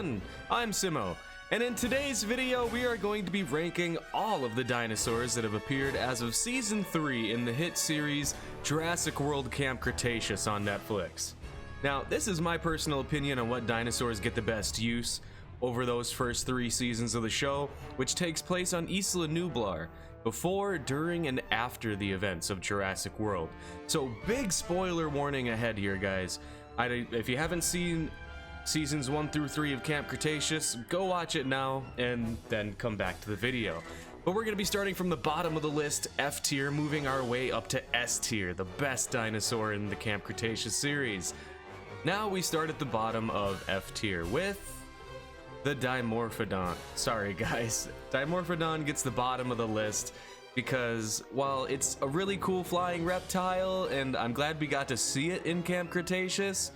everyone, I'm Simmo, and in today's video we are going to be ranking all of the dinosaurs that have appeared as of Season 3 in the hit series Jurassic World Camp Cretaceous on Netflix. Now, this is my personal opinion on what dinosaurs get the best use over those first 3 seasons of the show, which takes place on Isla Nublar, before, during, and after the events of Jurassic World. So big spoiler warning ahead here, guys. If you haven't seen Seasons 1 through 3 of Camp Cretaceous, go watch it now and then come back to the video. But we're going to be starting from the bottom of the list, F tier, moving our way up to S tier, the best dinosaur in the Camp Cretaceous series. Now we start at the bottom of F tier with the Dimorphodont. Sorry guys, Dimorphodon gets the bottom of the list because while it's a really cool flying reptile and I'm glad we got to see it in Camp Cretaceous,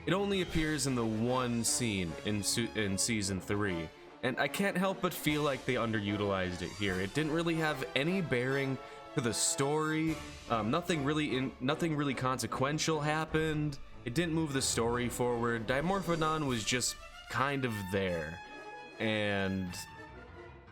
it only appears in the one scene in Season 3, and I can't help but feel like they underutilized it here. It didn't really have any bearing to the story. Nothing really consequential happened. It didn't move the story forward. Dimorphodon was just kind of there, and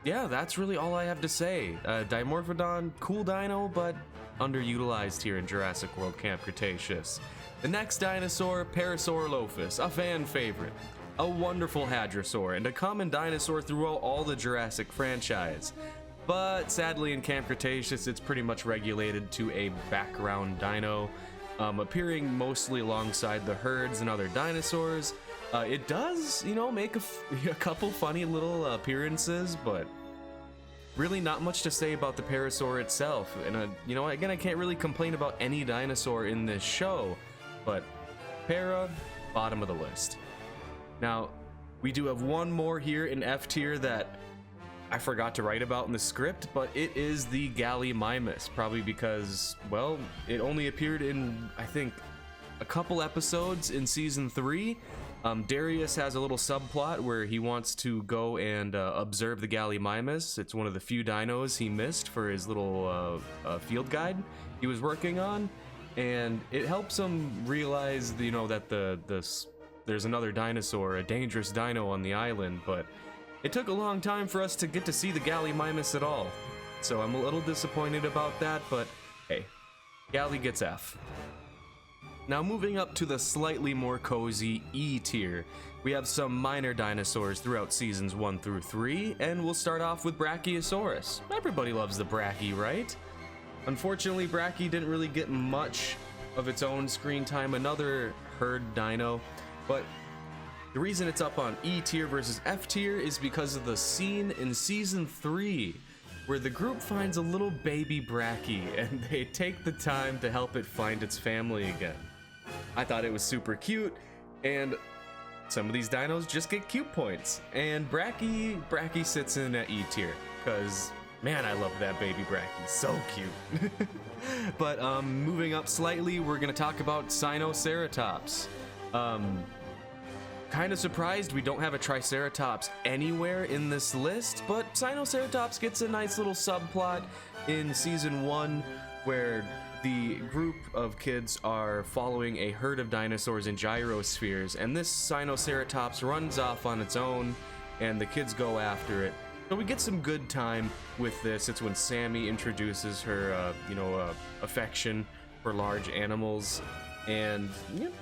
yeah, that's really all I have to say. Dimorphodon, cool dino, but underutilized here in Jurassic World Camp Cretaceous. The next dinosaur, Parasaurolophus, a fan favorite, a wonderful hadrosaur, and a common dinosaur throughout all the Jurassic franchise. But sadly in Camp Cretaceous, it's pretty much relegated to a background dino, appearing mostly alongside the herds and other dinosaurs. It does, make a couple funny little appearances, but really not much to say about the Parasaur itself. And again, I can't really complain about any dinosaur in this show, but Para, bottom of the list. Now, we do have one more here in F tier that I forgot to write about in the script, but it is the Gallimimus, probably because, well, it only appeared in, I think, a couple episodes in Season 3. Darius has a little subplot where he wants to go and observe the Gallimimus. It's one of the few dinos he missed for his little field guide he was working on, and it helps him realize, that there's another dinosaur, a dangerous dino on the island, but it took a long time for us to get to see the Gallimimus at all. So I'm a little disappointed about that, but hey, Gally gets F. Now moving up to the slightly more cozy E tier, we have some minor dinosaurs throughout Seasons 1 through 3, and we'll start off with Brachiosaurus. Everybody loves the Brachie, right? Unfortunately, Brachie didn't really get much of its own screen time, another herd dino, but the reason it's up on E tier versus F tier is because of the scene in Season 3 where the group finds a little baby Brachie and they take the time to help it find its family again. I thought it was super cute, and some of these dinos just get cute points, and Brachie sits in at E tier because, man, I love that baby Brachie, so cute. But moving up slightly, we're gonna talk about Sinoceratops. Kind of surprised we don't have a Triceratops anywhere in this list, but Sinoceratops gets a nice little subplot in Season 1 where the group of kids are following a herd of dinosaurs in gyrospheres, and this Sinoceratops runs off on its own, and the kids go after it. So we get some good time with this. It's when Sammy introduces her, affection for large animals. And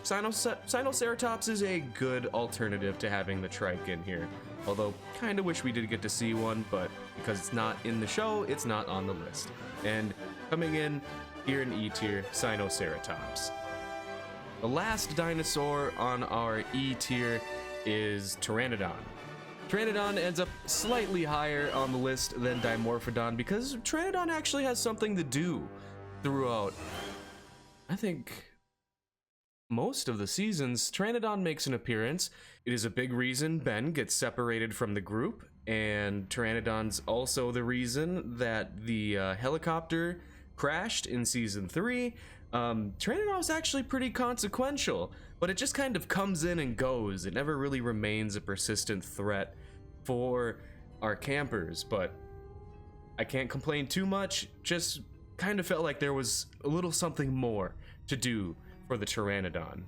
Sinoceratops is a good alternative to having the trike in here. Although, kind of wish we did get to see one, but because it's not in the show, it's not on the list. And coming in here in E tier, Sinoceratops. The last dinosaur on our E tier is Pteranodon. Pteranodon ends up slightly higher on the list than Dimorphodon because Pteranodon actually has something to do throughout, I think, most of the seasons. Pteranodon makes an appearance. It is a big reason Ben gets separated from the group, and Pteranodon's also the reason that the helicopter crashed in Season 3. Pteranodon is actually pretty consequential, but it just kind of comes in and goes. It never really remains a persistent threat for our campers, but I can't complain too much. Just kind of felt like there was a little something more to do for the Pteranodon.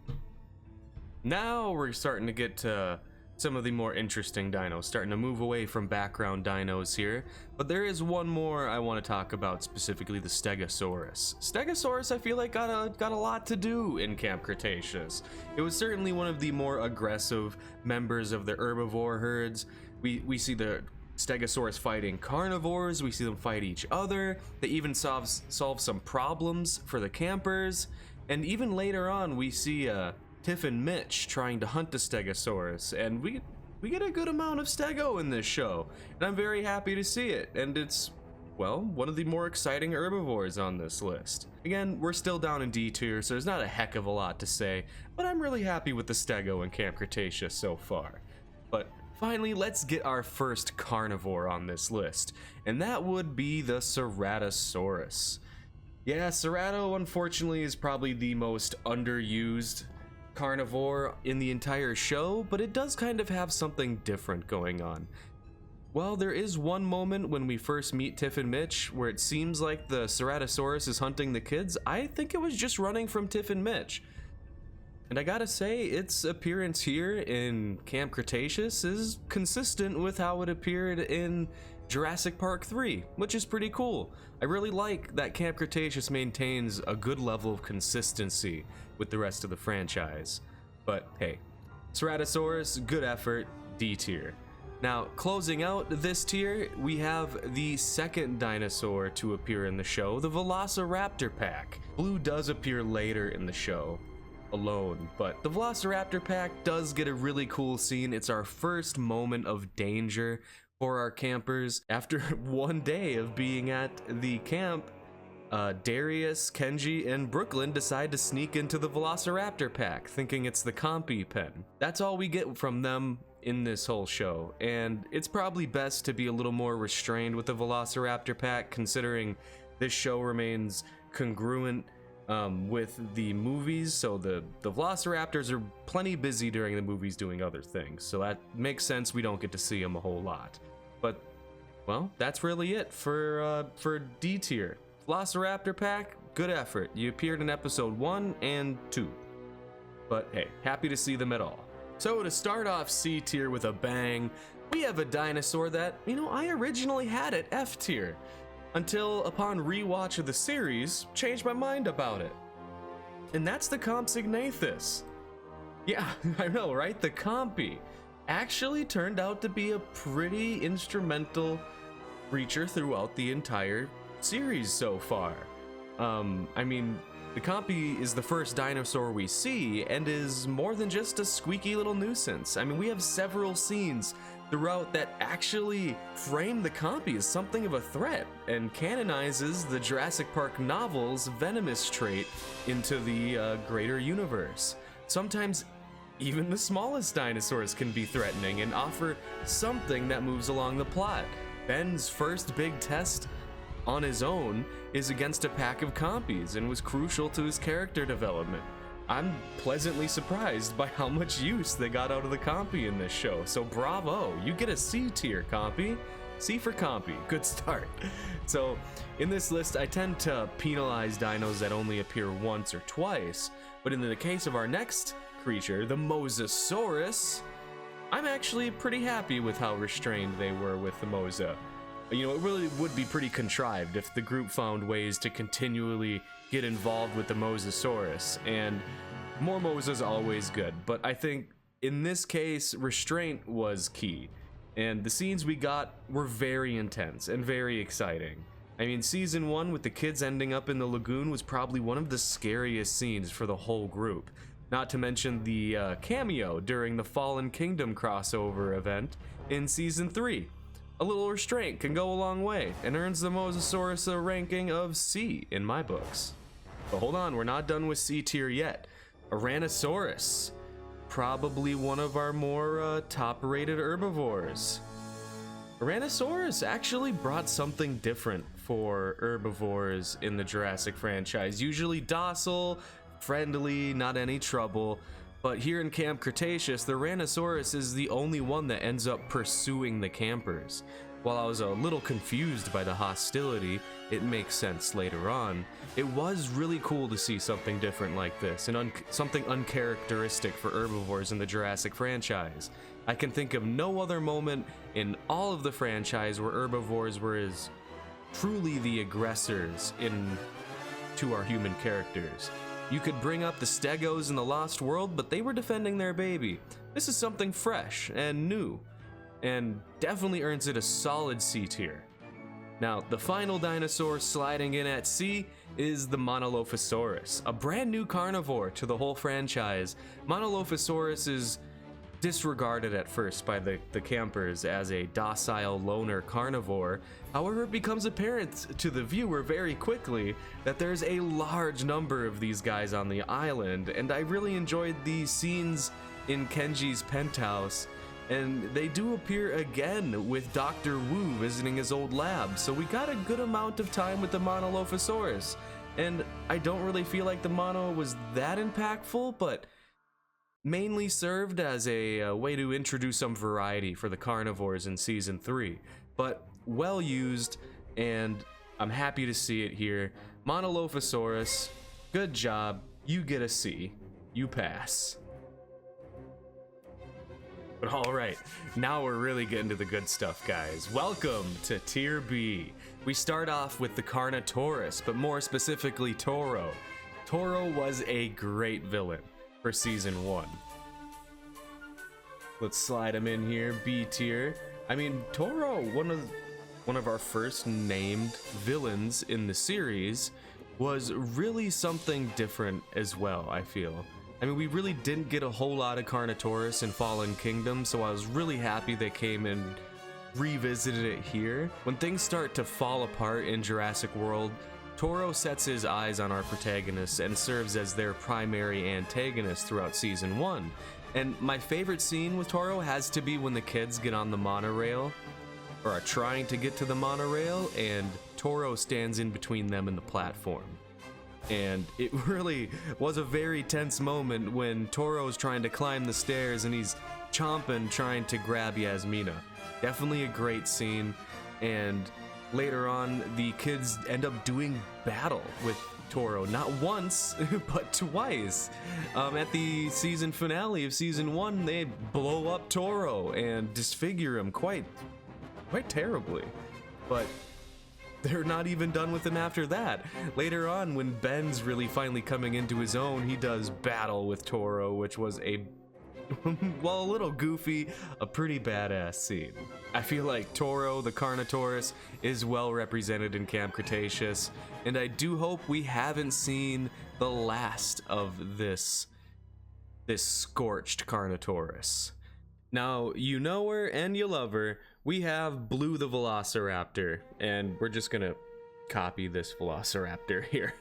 Now we're starting to get to some of the more interesting dinos, starting to move away from background dinos here. But there is one more I want to talk about, specifically the Stegosaurus. Stegosaurus, I feel like got a lot to do in Camp Cretaceous. It was certainly one of the more aggressive members of the herbivore herds. We see the Stegosaurus fighting carnivores, we see them fight each other, they even solve some problems for the campers, and even later on we see Tiff and Mitch trying to hunt the Stegosaurus, and we get a good amount of Stego in this show, and I'm very happy to see it, and it's, well, one of the more exciting herbivores on this list. Again, we're still down in D tier, so there's not a heck of a lot to say, but I'm really happy with the Stego in Camp Cretaceous so far. But finally, let's get our first carnivore on this list, and that would be the Ceratosaurus. Yeah, Cerato, unfortunately, is probably the most underused carnivore in the entire show, but it does kind of have something different going on. Well, there is one moment when we first meet Tiff and Mitch where it seems like the Ceratosaurus is hunting the kids. I think it was just running from Tiff and Mitch. And I gotta say, its appearance here in Camp Cretaceous is consistent with how it appeared in Jurassic Park 3, which is pretty cool. I really like that Camp Cretaceous maintains a good level of consistency with the rest of the franchise. But hey, Ceratosaurus, good effort, D tier. Now, closing out this tier, we have the second dinosaur to appear in the show, the Velociraptor pack. Blue does appear later in the show, alone, but the Velociraptor pack does get a really cool scene. It's our first moment of danger for our campers. After one day of being at the camp, Darius, Kenji, and Brooklyn decide to sneak into the Velociraptor pack, thinking it's the Compy pen. That's all we get from them in this whole show, and it's probably best to be a little more restrained with the Velociraptor pack, considering this show remains congruent with the movies, so the Velociraptors are plenty busy during the movies doing other things, so that makes sense we don't get to see them a whole lot. But, well, that's really it for D tier. Velociraptor pack, good effort. You appeared in episode 1 and 2. But hey, happy to see them at all. So to start off C tier with a bang, we have a dinosaur that, I originally had at F tier, until upon rewatch of the series, changed my mind about it. And that's the Compsignatus. Yeah, I know, right? The Compy actually turned out to be a pretty instrumental creature throughout the entire series so far. I mean, the Compy is the first dinosaur we see and is more than just a squeaky little nuisance. I mean, we have several scenes throughout that actually frame the Compy as something of a threat and canonizes the Jurassic Park novels' venomous trait into the greater universe. Sometimes even the smallest dinosaurs can be threatening and offer something that moves along the plot. Ben's first big test on his own is against a pack of Compies and was crucial to his character development. I'm pleasantly surprised by how much use they got out of the Compy in this show, so bravo, you get a C tier, Compy. C for Compy, good start. So in this list, I tend to penalize dinos that only appear once or twice, but in the case of our next creature, the Mosasaurus, I'm actually pretty happy with how restrained they were with the Mosa. It really would be pretty contrived if the group found ways to continually get involved with the Mosasaurus, and more Mosa's always good, but I think in this case, restraint was key, and the scenes we got were very intense and very exciting. I mean, season 1 with the kids ending up in the lagoon was probably one of the scariest scenes for the whole group, not to mention the cameo during the Fallen Kingdom crossover event in season 3. A little restraint can go a long way and earns the Mosasaurus a ranking of C in my books. But hold on, we're not done with C tier yet. Aranasaurus, probably one of our more top-rated herbivores. Aranasaurus actually brought something different for herbivores in the Jurassic franchise. Usually docile, friendly, not any trouble. But here in Camp Cretaceous, the Aranasaurus is the only one that ends up pursuing the campers. while I was a little confused by the hostility, it makes sense later on. It was really cool to see something different like this, and something uncharacteristic for herbivores in the Jurassic franchise. I can think of no other moment in all of the franchise where herbivores were as truly the aggressors to our human characters. You could bring up the Stegos in the Lost World, but they were defending their baby. This is something fresh and new, and definitely earns it a solid C tier. Now, the final dinosaur sliding in at C is the Monolothasaurus, a brand new carnivore to the whole franchise. Monolothasaurus is disregarded at first by the campers as a docile loner carnivore. However, it becomes apparent to the viewer very quickly that there's a large number of these guys on the island, and I really enjoyed the scenes in Kenji's penthouse, and they do appear again with Dr. Wu visiting his old lab, so we got a good amount of time with the Monolothasaurus, and I don't really feel like the Mono was that impactful, but mainly served as a way to introduce some variety for the carnivores in Season 3, but well used, and I'm happy to see it here. Monolothasaurus, good job, you get a C, you pass. But alright, now we're really getting to the good stuff, guys. Welcome to Tier B. We start off with the Carnotaurus, but more specifically Toro. Toro was a great villain for Season 1. Let's slide him in here, B tier. I mean, Toro, one of our first named villains in the series, was really something different as well, I feel. I mean, we really didn't get a whole lot of Carnotaurus in Fallen Kingdom, so I was really happy they came and revisited it here. When things start to fall apart in Jurassic World, Toro sets his eyes on our protagonists and serves as their primary antagonist throughout Season 1. And my favorite scene with Toro has to be when the kids get on the monorail, or are trying to get to the monorail, and Toro stands in between them and the platform. And it really was a very tense moment when Toro's trying to climb the stairs and he's chomping trying to grab Yasmina. Definitely a great scene, and later on the kids end up doing battle with Toro, not once, but twice. At the season finale of Season 1, they blow up Toro and disfigure him quite terribly. But they're not even done with him after that. Later on, when Ben's really finally coming into his own, he does battle with Toro, which was well, a little goofy, a pretty badass scene. I feel like Toro, the Carnotaurus, is well represented in Camp Cretaceous, and I do hope we haven't seen the last of this scorched Carnotaurus. Now, you know her and you love her. We have Blue the Velociraptor, and we're just gonna copy this Velociraptor here.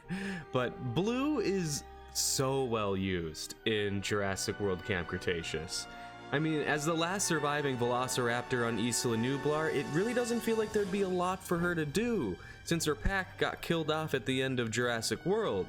But Blue is so well used in Jurassic World Camp Cretaceous. I mean, as the last surviving Velociraptor on Isla Nublar, it really doesn't feel like there'd be a lot for her to do, since her pack got killed off at the end of Jurassic World.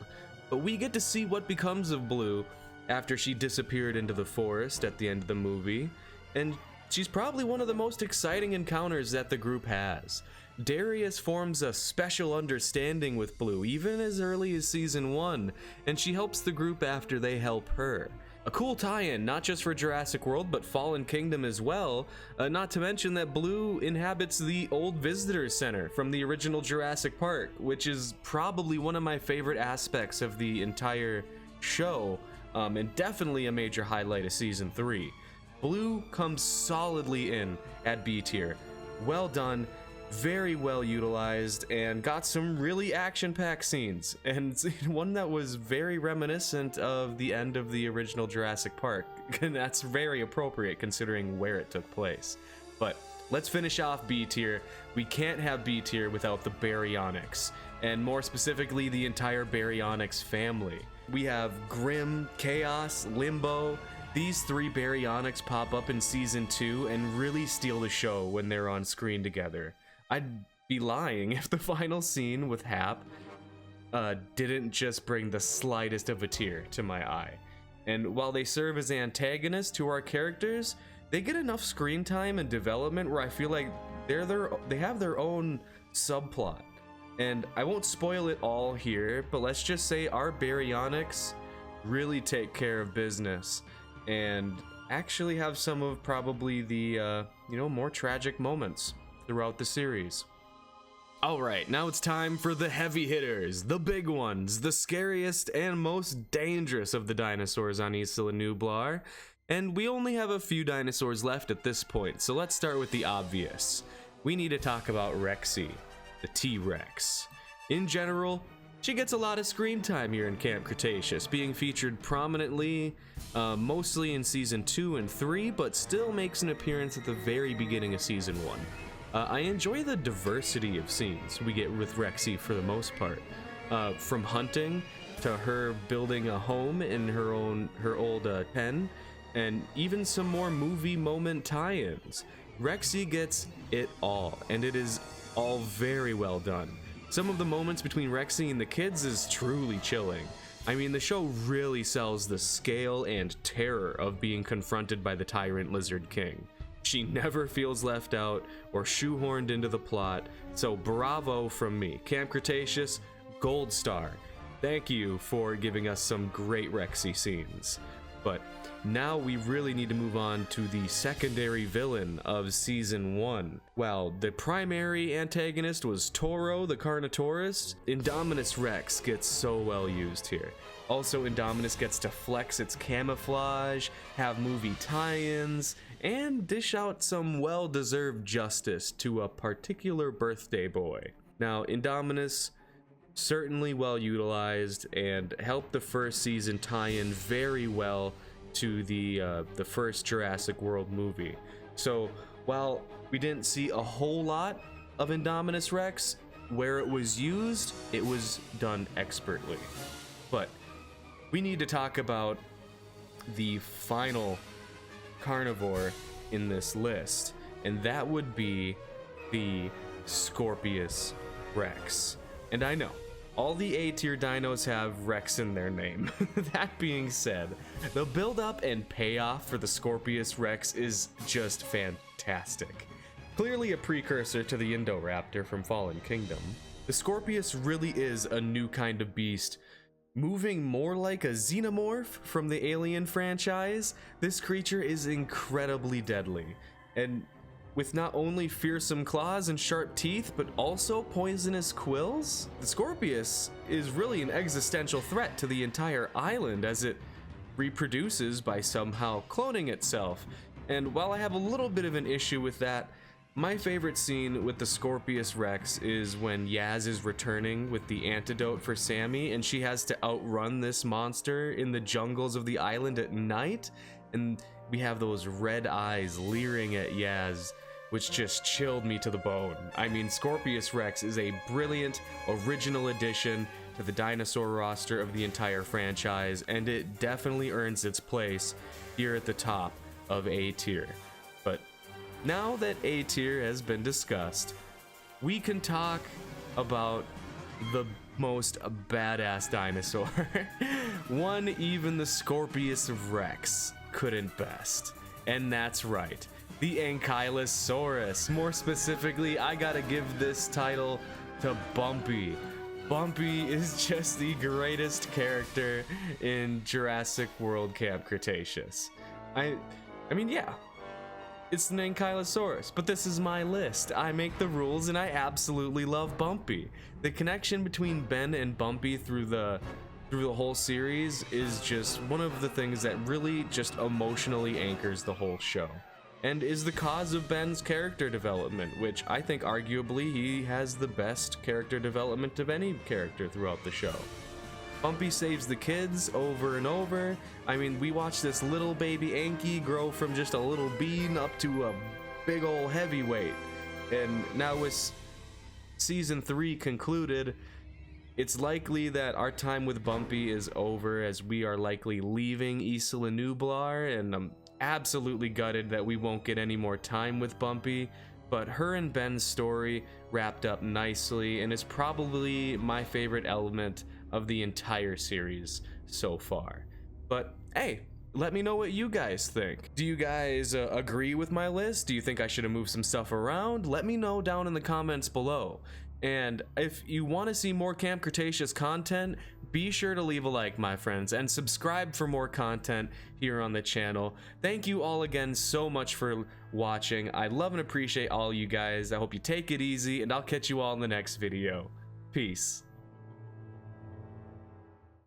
But we get to see what becomes of Blue after she disappeared into the forest at the end of the movie, and she's probably one of the most exciting encounters that the group has. Darius forms a special understanding with Blue even as early as Season 1, and she helps the group after they help her. A cool tie-in, not just for Jurassic World, but Fallen Kingdom as well, not to mention that Blue inhabits the old visitor center from the original Jurassic Park, which is probably one of my favorite aspects of the entire show, and definitely a major highlight of Season 3. Blue comes solidly in at B tier. Well done, very well utilized, and got some really action-packed scenes, and one that was very reminiscent of the end of the original Jurassic Park, and that's very appropriate considering where it took place. But let's finish off B tier. We can't have B tier without the Baryonyx, and more specifically the entire Baryonyx family. We have Grim, Chaos, Limbo. These three Baryonyx pop up in Season 2 and really steal the show when they're on screen together. I'd be lying if the final scene with Hap didn't just bring the slightest of a tear to my eye. And while they serve as antagonists to our characters, they get enough screen time and development where I feel like they have their own subplot. And I won't spoil it all here, but let's just say our Baryonyx really take care of business and actually have some of probably the more tragic moments throughout the series. Alright, now it's time for the heavy hitters, the big ones, the scariest and most dangerous of the dinosaurs on Isla Nublar. And we only have a few dinosaurs left at this point, so let's start with the obvious. We need to talk about Rexy, the T-Rex. In general, she gets a lot of screen time here in Camp Cretaceous, being featured prominently, mostly in Season 2 and 3, but still makes an appearance at the very beginning of Season 1. I enjoy the diversity of scenes we get with Rexy for the most part. From hunting, to her building a home in her old pen, and even some more movie moment tie-ins. Rexy gets it all, and it is all very well done. Some of the moments between Rexy and the kids is truly chilling. I mean, the show really sells the scale and terror of being confronted by the Tyrant Lizard King. She never feels left out or shoehorned into the plot, so bravo from me. Camp Cretaceous, gold star. Thank you for giving us some great Rexy scenes. But now we really need to move on to the secondary villain of Season 1. While the primary antagonist was Toro the Carnotaurus, Indominus Rex gets so well used here. Also, Indominus gets to flex its camouflage, have movie tie-ins, and dish out some well-deserved justice to a particular birthday boy. Now, Indominus, certainly well utilized and helped the first season tie in very well to the first Jurassic World movie. So while we didn't see a whole lot of Indominus Rex, where it was used, it was done expertly. But we need to talk about the final carnivore in this list, and that would be the Scorpius Rex. And I know, all the A-tier dinos have Rex in their name. That being said, the build-up and payoff for the Scorpius Rex is just fantastic. Clearly a precursor to the Indoraptor from Fallen Kingdom, the Scorpius really is a new kind of beast. Moving more like a xenomorph from the Alien franchise, this creature is incredibly deadly. And with not only fearsome claws and sharp teeth, but also poisonous quills, the Scorpius is really an existential threat to the entire island as it reproduces by somehow cloning itself. And while I have a little bit of an issue with that, my favorite scene with the Scorpius Rex is when Yaz is returning with the antidote for Sammy and she has to outrun this monster in the jungles of the island at night, and we have those red eyes leering at Yaz, which just chilled me to the bone. I mean, Scorpius Rex is a brilliant, original addition to the dinosaur roster of the entire franchise, and it definitely earns its place here at the top of A tier. But now that A tier has been discussed, we can talk about the most badass dinosaur. One even the Scorpius Rex couldn't best. And that's right, the Ankylosaurus. More specifically, I gotta give this title to Bumpy. Bumpy is just the greatest character in Jurassic World Camp Cretaceous. I mean, yeah, it's an Ankylosaurus, but this is my list. I make the rules and I absolutely love Bumpy. The connection between Ben and Bumpy through the whole series is just one of the things that really just emotionally anchors the whole show, and is the cause of Ben's character development, which I think arguably he has the best character development of any character throughout the show. Bumpy saves the kids over and over. I mean, we watched this little baby Anky grow from just a little bean up to a big ol' heavyweight, and now with season 3 concluded, it's likely that our time with Bumpy is over, as we are likely leaving Isla Nublar, and I'm absolutely gutted that we won't get any more time with Bumpy, but her and Ben's story wrapped up nicely and is probably my favorite element of the entire series so far. But hey, let me know what you guys think. Do you guys agree with my list? Do you think I should have moved some stuff around? Let me know down in the comments below. And if you want to see more Camp Cretaceous content, be sure to leave a like, my friends, and subscribe for more content here on the channel. Thank you all again so much for watching. I love and appreciate all you guys. I hope you take it easy, and I'll catch you all in the next video. Peace.